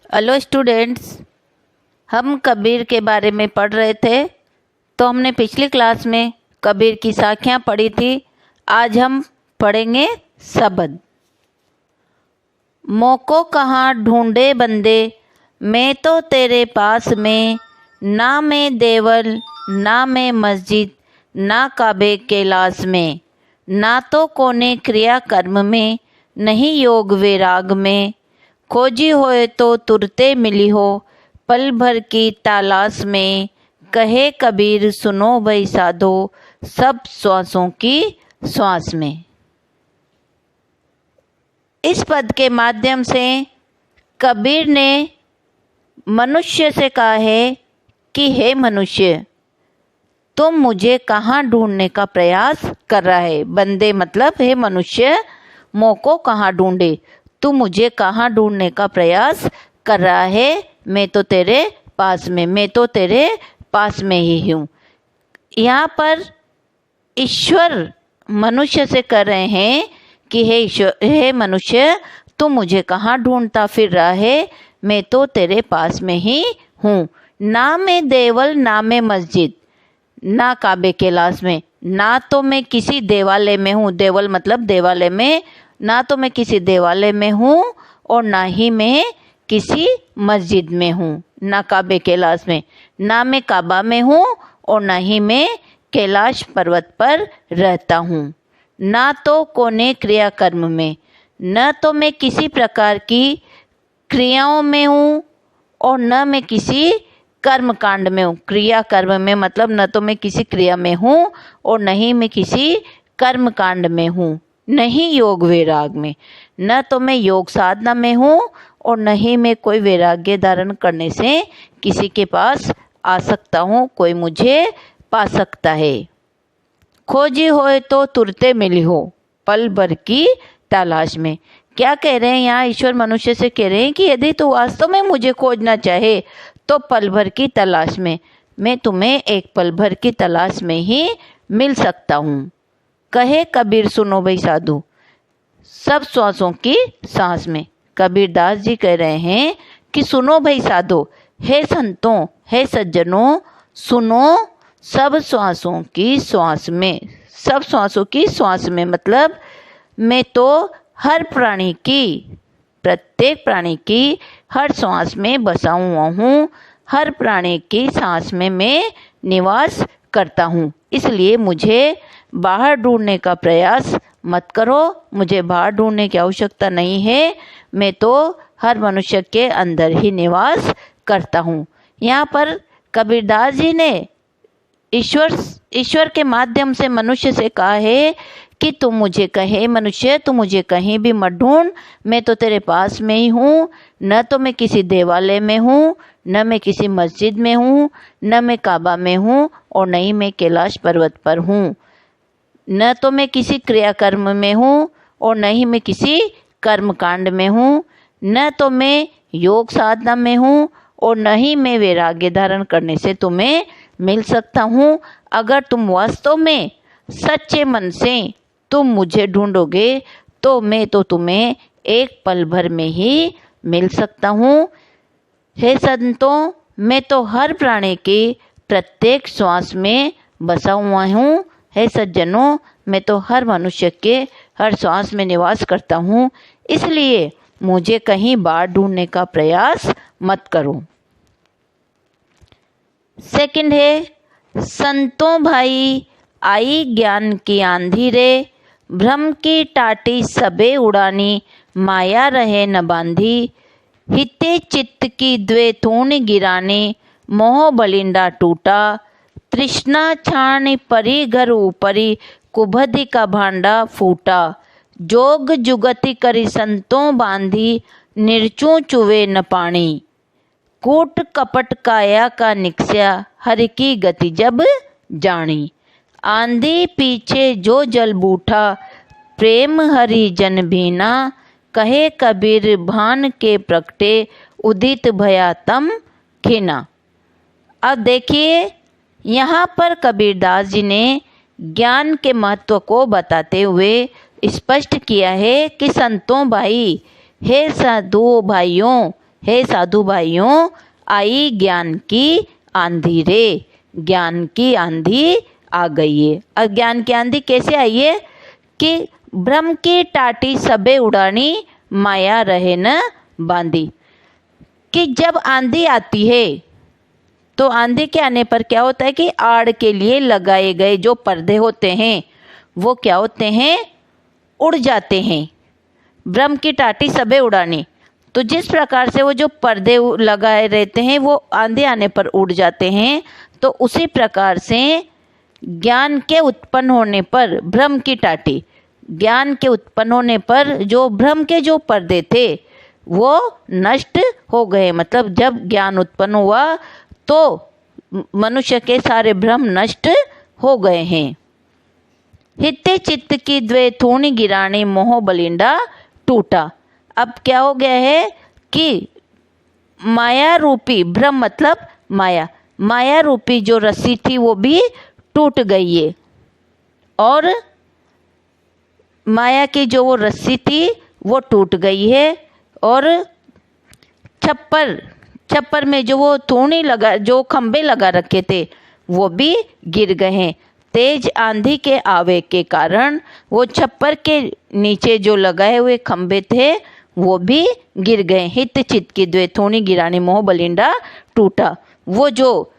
Hello students, हम कबीर के बारे में पढ़ रहे थे। तो हमने पिछली क्लास में कबीर की साखियाँ पढ़ी थी। आज हम पढ़ेंगे शब्द। मोको कहाँ ढूंढे बंदे, मैं तो तेरे पास में। ना मैं देवल ना मैं मस्जिद, ना काबे कैलाश में। ना तो कोने क्रिया कर्म में, नहीं योग वैराग में। खोजी होए तो तुरते मिली हो, पल भर की तलाश में। कहे कबीर सुनो भई साधो, सब श्वासों की श्वास में। इस पद के माध्यम से कबीर ने मनुष्य से कहा है कि हे मनुष्य, तुम मुझे कहाँ ढूंढने का प्रयास कर रहा है। बंदे मतलब हे मनुष्य, मोको कहाँ ढूंढे, तू मुझे कहाँ ढूंढने का प्रयास कर रहा है। मैं तो तेरे पास में, मैं तो तेरे पास में ही हूँ। यहाँ पर ईश्वर मनुष्य से कर रहे हैं कि हे ईश्वर, हे मनुष्य, तू मुझे कहाँ ढूंढता फिर रहा है। मैं तो तेरे पास में ही हूँ। ना मैं देवल ना मैं मस्जिद, ना काबे कैलाश में। ना तो मैं किसी देवालय में हूँ, देवल मतलब देवालय में। ना तो मैं किसी देवालय में हूँ और ना ही मैं किसी मस्जिद में हूँ, ना काबे कैलाश में। ना मैं काबा में हूँ और ना ही मैं कैलाश पर्वत पर रहता हूँ। ना तो कोने क्रिया कर्म में, न तो मैं किसी प्रकार की क्रियाओं में हूँ और न मैं किसी कर्म कांड में हूँ। क्रिया कर्म में मतलब न तो मैं किसी क्रिया में हूँ और न ही मैं किसी कर्म कांड में हूँ। नहीं योग वैराग में, न तो मैं योग साधना में हूँ और न ही मैं कोई वैराग्य धारण करने से किसी के पास आ सकता हूँ, कोई मुझे पा सकता है। खोजी होए तो तुरते मिली हो, पल भर की तलाश में। क्या कह रहे हैं यहाँ ईश्वर मनुष्य से कह रहे हैं कि यदि तू वास्तव में मुझे खोजना चाहे तो पल भर की तलाश में, मैं तुम्हें एक पल भर की तलाश में ही मिल सकता हूँ। कहे कबीर सुनो भाई साधु, सब श्वासों की सांस में। कबीर दास जी कह रहे हैं कि सुनो भाई साधो, हे संतों, हे सज्जनों, सुनो सब श्वासों की श्वास में। सब श्वासों की श्वास में मतलब मैं तो हर प्राणी की, प्रत्येक प्राणी की हर श्वास में बसा हुआ हूँ। हर प्राणी की सांस में मैं निवास करता हूँ। इसलिए मुझे बाहर ढूंढने का प्रयास मत करो, मुझे बाहर ढूंढने की आवश्यकता नहीं है। मैं तो हर मनुष्य के अंदर ही निवास करता हूँ। यहाँ पर कबीरदास जी ने ईश्वर के माध्यम से मनुष्य से कहा है कि तुम मुझे कहे मनुष्य, तुम मुझे कहीं भी मत ढूंढ, मैं तो तेरे पास में ही हूँ। न तो मैं किसी देवालय में हूँ, न मैं किसी मस्जिद में हूँ, न मैं काबा में हूँ और न ही मैं कैलाश पर्वत पर हूँ। न तो मैं किसी क्रियाकर्म में हूँ और न ही मैं किसी कर्म कांड में हूँ। न तो मैं योग साधना में हूँ और न ही मैं वैराग्य धारण करने से तुम्हें मिल सकता हूँ। अगर तुम वास्तव में सच्चे मन से तुम मुझे ढूंढोगे तो मैं तो तुम्हें एक पल भर में ही मिल सकता हूँ। हे संतों, मैं तो हर प्राणी की प्रत्येक श्वास में बसा हुआ हूँ। हे सज्जनों, मैं तो हर मनुष्य के हर श्वास में निवास करता हूँ। इसलिए मुझे कहीं बाहर ढूंढने का प्रयास मत करो। सेकंड है, संतों भाई आई ज्ञान की आंधी रे, भ्रम की टाटी सबे उड़ानी, माया रहे न बांधी। हिते चित्त की द्वे थूण गिरानी, मोह बलिंडा टूटा। तृष्णा छानी परी घर ऊपरी, कुबधि का भांडा फूटा। जोग जुगति करी संतों बांधी, निर्चू चुवे न पानी। कूट कपट काया का निकस्या, हरि की गति जब जानी। आंधी पीछे जो जल बूठा, प्रेम हरि जन भीना। कहे कबीर भान के प्रगटे, उदित भया तम खिना। अब देखिए यहाँ पर कबीरदास जी ने ज्ञान के महत्व को बताते हुए स्पष्ट किया है कि संतों भाई, हे साधुओं भाइयों, हे साधु भाइयों, आई ज्ञान की आंधी रे, ज्ञान की आंधी आ गई है। अब ज्ञान की आंधी कैसे आई है कि भ्रम की टाटी सबे उड़ानी, माया रहे न बांधी। कि जब आंधी आती है तो आंधी के आने पर क्या होता है कि आड़ के लिए लगाए गए जो पर्दे होते हैं वो क्या होते हैं, उड़ जाते हैं। भ्रम की टाटी सबे उड़ानी, तो जिस प्रकार से वो जो पर्दे लगाए रहते हैं वो आंधी आने पर उड़ जाते हैं, तो उसी प्रकार से ज्ञान के उत्पन्न होने पर भ्रम की टाटी, ज्ञान के उत्पन्न होने पर जो भ्रम के जो पर्दे थे वो नष्ट हो गए। मतलब जब ज्ञान उत्पन्न हुआ तो मनुष्य के सारे भ्रम नष्ट हो गए हैं। हित्ते चित्त की द्वे थूणी गिरानी, मोह बलिंडा टूटा। अब क्या हो गया है कि माया रूपी भ्रम, मतलब माया, माया रूपी जो रस्सी थी वो भी टूट गई है। और माया की जो वो रस्सी थी वो टूट गई है। और छप्पर में जो वो थूणी लगा, जो खंबे लगा रखे थे वो भी गिर गए हैं। तेज आंधी के आवे के कारण वो छप्पर के नीचे जो लगाए हुए खंबे थे वो भी गिर गए। हित चित की द्वे थूणी गिरानी, मोह बलिंडा टूटा। वो जो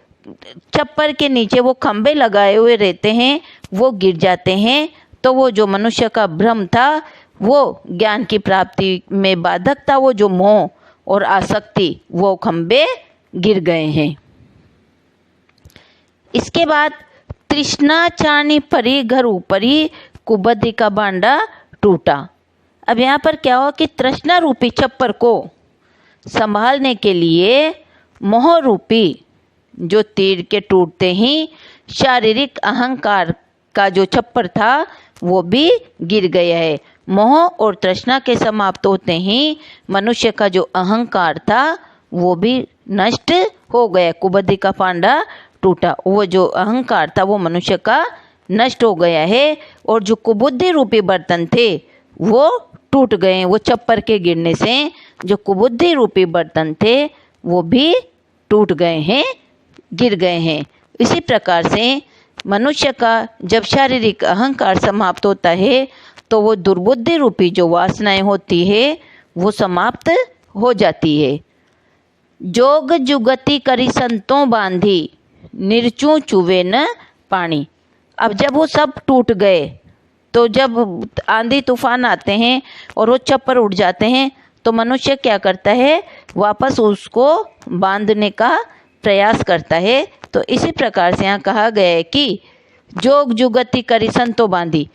छप्पर के नीचे वो खंबे लगाए हुए रहते हैं वो गिर जाते हैं, तो वो जो मनुष्य का भ्रम था, वो ज्ञान की प्राप्ति में बाधक था, वो जो मोह और आसक्ति, वो खंबे गिर गए हैं। इसके बाद तृष्णा चानी परी घर ऊपरी, कुबद्दी का भांडा टूटा। अब यहाँ पर क्या हुआ कि तृष्णा रूपी छप्पर को संभालने के लिए मोह रूपी जो तीर के टूटते ही शारीरिक अहंकार का जो छप्पर था वो भी गिर गया है। मोह और तृष्णा के समाप्त होते ही मनुष्य का जो अहंकार था वो भी नष्ट हो गया। कुबद्दी का पांडा टूटा, वो जो अहंकार था वो मनुष्य का नष्ट हो गया है। और जो कुबुद्धि रूपी बर्तन थे वो टूट गए। वो छप्पर के गिरने से जो कुबुद्धि रूपी बर्तन थे वो भी टूट गए हैं, गिर गए हैं। इसी प्रकार से मनुष्य का जब शारीरिक अहंकार समाप्त होता है तो वो दुर्बुद्धि रूपी जो वासनाएं होती है वो समाप्त हो जाती है। जोग जुगति करी संतों बांधी, निर्चू चुवे न पानी। अब जब वो सब टूट गए तो जब आंधी तूफान आते हैं और वो छप्पर उड़ जाते हैं तो मनुष्य क्या करता है, वापस उसको बांधने का प्रयास करता है। तो इसी प्रकार से यहाँ कहा गया है कि जोग जुगति करी संतों बांधी,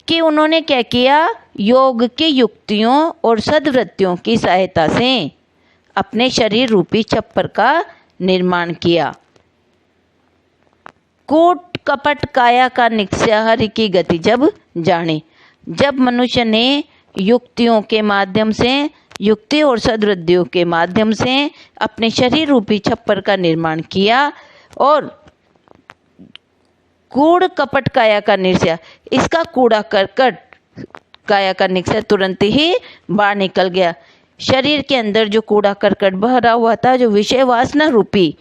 कि उन्होंने क्या किया, योग की युक्तियों और सद्वृत्तियों की सहायता से अपने शरीर रूपी छप्पर का निर्माण किया। कूट कपट काया का निश्चय हरि की गति जब जाने। जब मनुष्य ने युक्तियों के माध्यम से, युक्ति और सद्वृत्तियों के माध्यम से अपने शरीर रूपी छप्पर का निर्माण किया और कूड़ कपट काया का निश्चय, इसका कूड़ा करकट काया का निश्चय तुरंत ही बाहर निकल गया। शरीर के अंदर जो कूड़ा करकट भरा हुआ था, जो विषय वासना रूपी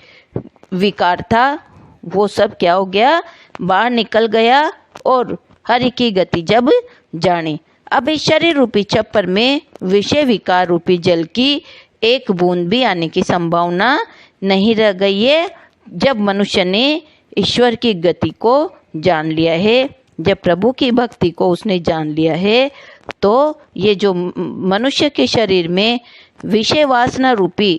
विकार था, वो सब क्या हो गया, बाहर निकल गया। और हरि की गति जब जाने। अब इस शरीर रूपी छप्पर में विषय विकार रूपी जल की एक बूंद भी आने की संभावना नहीं रह गई है। जब मनुष्य ने ईश्वर की गति को जान लिया है, जब प्रभु की भक्ति को उसने जान लिया है, तो ये जो मनुष्य के शरीर में विषय वासना रूपी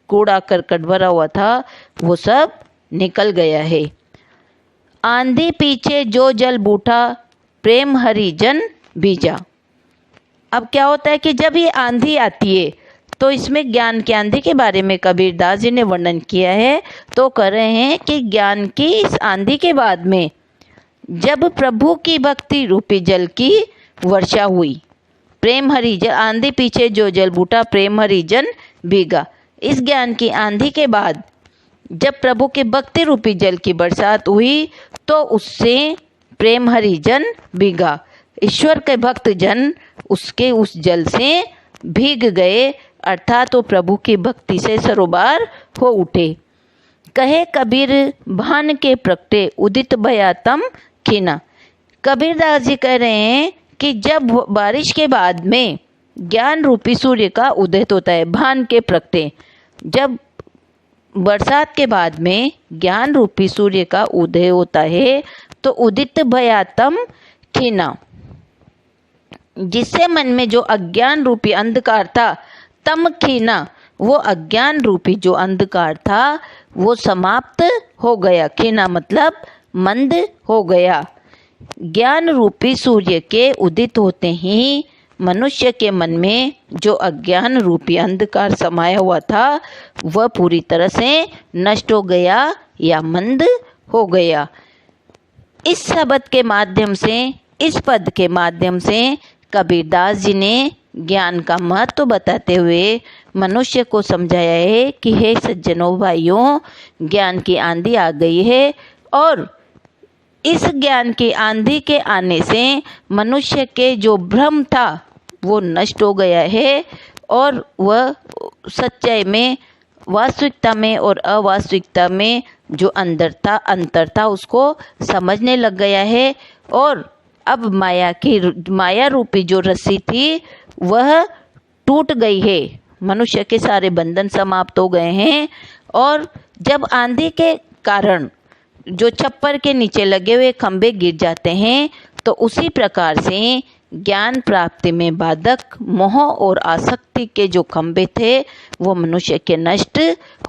कूड़ा करकट भरा हुआ था वो सब निकल गया है। आंधी पीछे जो जल बूठा, प्रेम हरि जन बीजा। अब क्या होता है कि जब ये आंधी आती है तो इसमें ज्ञान की आंधी के बारे में कबीरदास जी ने वर्णन किया है। तो कह रहे हैं कि ज्ञान की इस आंधी के बाद में जब प्रभु की भक्ति रूपी जल की वर्षा हुई, प्रेम हरि जन, आंधी पीछे जो जल बूटा प्रेम हरि जन भीगा। इस ज्ञान की आंधी के बाद जब प्रभु के भक्ति रूपी जल की बरसात हुई तो उससे प्रेम हरि जन भीगा। ईश्वर के भक्त जन उसके उस जल से भीग गए। अर्थात वो प्रभु की भक्ति से सरोबार हो उठे। कहे कबीर भान के प्रगटे उदित भया तम खीना। कबीरदास जी कह रहे हैं कि जब बारिश के बाद में ज्ञान रूपी सूर्य का उदय होता है, भान के प्रगटे, जब बरसात के बाद में ज्ञान रूपी सूर्य का उदय होता है तो उदित भयातम खीना, जिससे मन में जो अज्ञान रूपी अंधकार था, तम खीना, वो अज्ञान रूपी जो अंधकार था वो समाप्त हो गया। खीना मतलब मंद हो गया। ज्ञान रूपी सूर्य के उदित होते ही मनुष्य के मन में जो अज्ञान रूपी अंधकार समाया हुआ था वह पूरी तरह से नष्ट हो गया या मंद हो गया। इस शब्द के माध्यम से, इस पद के माध्यम से कबीरदास जी ने ज्ञान का महत्व बताते हुए मनुष्य को समझाया है कि हे सज्जनों भाइयों, ज्ञान की आंधी आ गई है और इस ज्ञान की आंधी के आने से मनुष्य के जो भ्रम था वो नष्ट हो गया है और वह सच्चाई में, वास्तविकता में और अवास्तविकता में जो अंतर था उसको समझने लग गया है। और अब माया रूपी जो रस्सी थी वह टूट गई है, मनुष्य के सारे बंधन समाप्त हो गए हैं। और जब आंधी के कारण जो छप्पर के नीचे लगे हुए खंभे गिर जाते हैं तो उसी प्रकार से ज्ञान प्राप्ति में बाधक मोह और आसक्ति के जो खंभे थे वो मनुष्य के नष्ट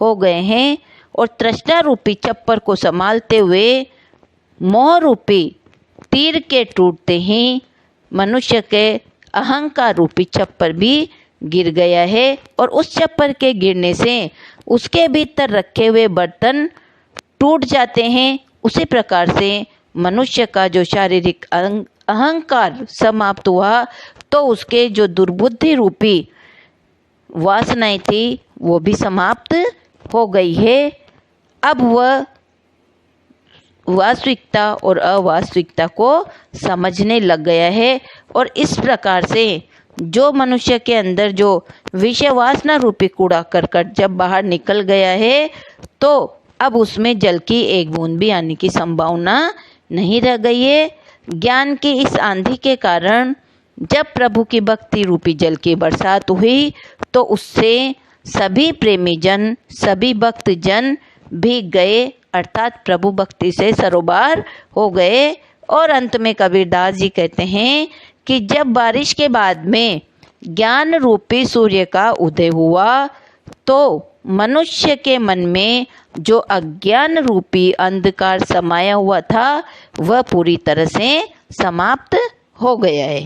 हो गए हैं। और तृष्णा रूपी छप्पर को संभालते हुए मोह रूपी तीर के टूटते ही मनुष्य के अहंकार रूपी छप्पर भी गिर गया है और उस छप्पर के गिरने से उसके भीतर रखे हुए बर्तन टूट जाते हैं। उसी प्रकार से मनुष्य का जो शारीरिक अहंकार समाप्त हुआ तो उसके जो दुर्बुद्धि रूपी वासनाएं थी वो भी समाप्त हो गई है। अब वह वास्तविकता और अवास्तविकता को समझने लग गया है और इस प्रकार से जो मनुष्य के अंदर जो विषय वासना रूपी कूड़ा करकट जब बाहर निकल गया है तो अब उसमें जल की एक बूंद भी आने की संभावना नहीं रह गई है। ज्ञान की इस आंधी के कारण जब प्रभु की भक्ति रूपी जल की बरसात हुई तो उससे सभी प्रेमी जन, सभी भक्त जन भीग गए, अर्थात प्रभु भक्ति से सरोबार हो गए। और अंत में कबीरदास जी कहते हैं कि जब बारिश के बाद में ज्ञान रूपी सूर्य का उदय हुआ तो मनुष्य के मन में जो अज्ञान रूपी अंधकार समाया हुआ था वह पूरी तरह से समाप्त हो गया है।